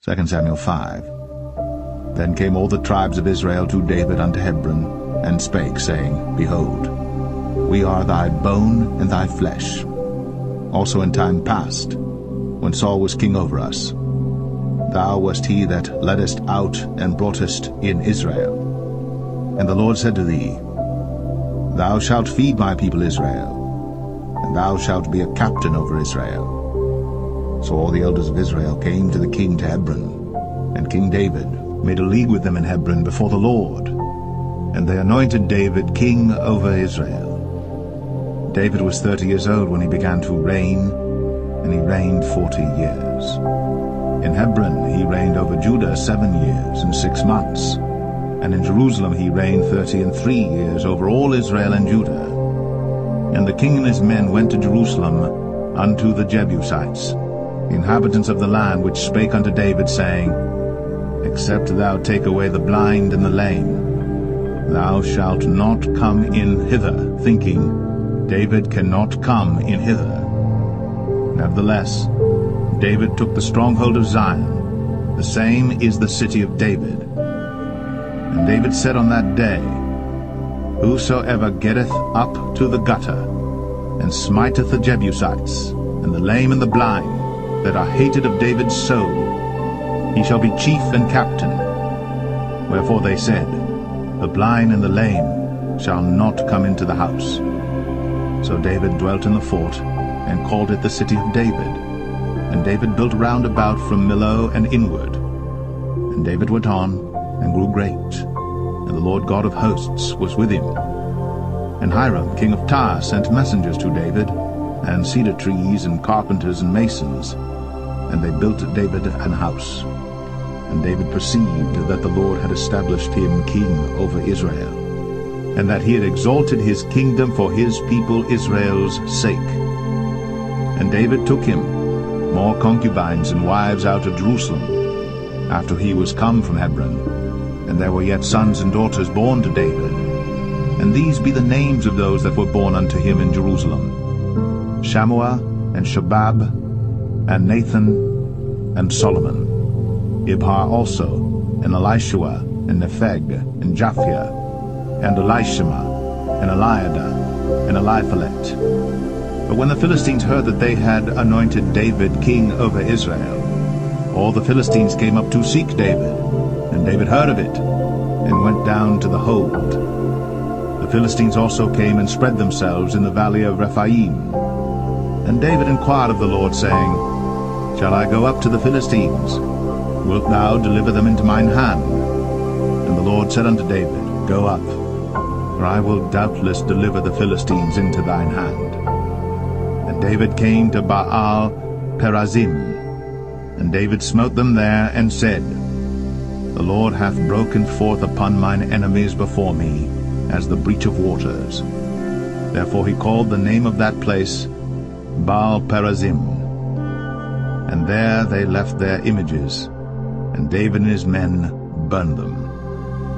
2 Samuel 5. Then came all the tribes of Israel to David unto Hebron, and spake, saying, Behold, we are thy bone and thy flesh. Also in time past, when Saul was king over us, thou wast he that leddest out and broughtest in Israel. And the Lord said to thee, Thou shalt feed my people Israel, and thou shalt be a captain over Israel. So all the elders of Israel came to the king to Hebron, and King David made a league with them in Hebron before the Lord, and they anointed David king over Israel. David was 30 years old when he began to reign, and he reigned 40 years. In Hebron he reigned over Judah 7 years and 6 months, and in Jerusalem he reigned 33 years over all Israel and Judah. And the king and his men went to Jerusalem unto the Jebusites, the inhabitants of the land, which spake unto David, saying, Except thou take away the blind and the lame, thou shalt not come in hither, thinking, David cannot come in hither. Nevertheless, David took the stronghold of Zion, the same is the city of David. And David said on that day, Whosoever getteth up to the gutter, and smiteth the Jebusites, and the lame and the blind, that are hated of David's soul, he shall be chief and captain. Wherefore they said, The blind and the lame shall not come into the house. So David dwelt in the fort, and called it the city of David. And David built round about from Millo and inward. And David went on, and grew great, and the Lord God of hosts was with him. And Hiram king of Tyre sent messengers to David, and cedar trees, and carpenters, and masons, and they built David an house. And David perceived that the Lord had established him king over Israel, and that he had exalted his kingdom for his people Israel's sake. And David took him more concubines and wives out of Jerusalem, after he was come from Hebron. And there were yet sons and daughters born to David. And these be the names of those that were born unto him in Jerusalem: Shammua, and Shobab, and Nathan, and Solomon. Ibhar also, and Elishua, and Nepheg, and Japhia, and Elishama, and Eliada, and Eliphalet. But when the Philistines heard that they had anointed David king over Israel, all the Philistines came up to seek David. And David heard of it, and went down to the hold. The Philistines also came and spread themselves in the valley of Rephaim. And David inquired of the Lord, saying, Shall I go up to the Philistines? Wilt thou deliver them into mine hand? And the Lord said unto David, Go up, for I will doubtless deliver the Philistines into thine hand. And David came to Baal Perazim, and David smote them there, and said, The Lord hath broken forth upon mine enemies before me, as the breach of waters. Therefore he called the name of that place Baal Perazim. And there they left their images, and David and his men burned them.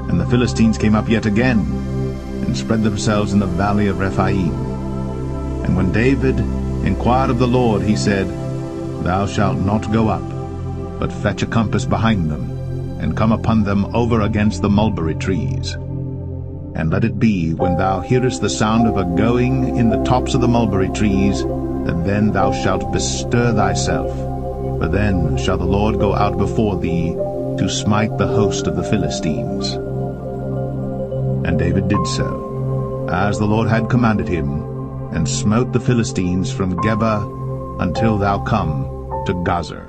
And the Philistines came up yet again, and spread themselves in the valley of Rephaim. And when David inquired of the Lord, he said, Thou shalt not go up, but fetch a compass behind them, and come upon them over against the mulberry trees. And let it be, when thou hearest the sound of a going in the tops of the mulberry trees, that then thou shalt bestir thyself, for then shall the Lord go out before thee to smite the host of the Philistines. And David did so, as the Lord had commanded him, and smote the Philistines from Geba until thou come to Gazer.